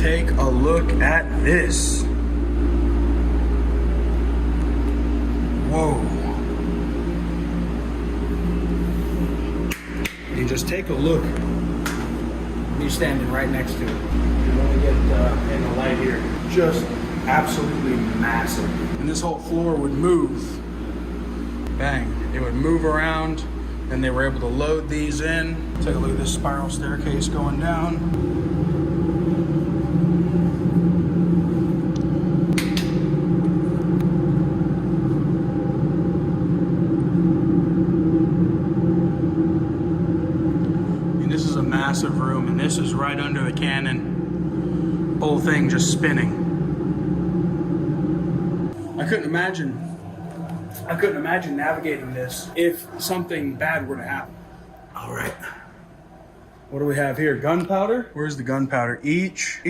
take a look at this. Whoa. You just take a look. Me standing right next to it. You want to get in the light here. Just absolutely massive. And this whole floor would move. Bang. It would move around, and they were able to load these in. Take a look at this spiral staircase going down. And this is a massive room, and this is right under the cannon. Whole thing just spinning. I couldn't imagine navigating this if something bad were to happen. All right. What do we have here? Gunpowder? Where's the gunpowder? Each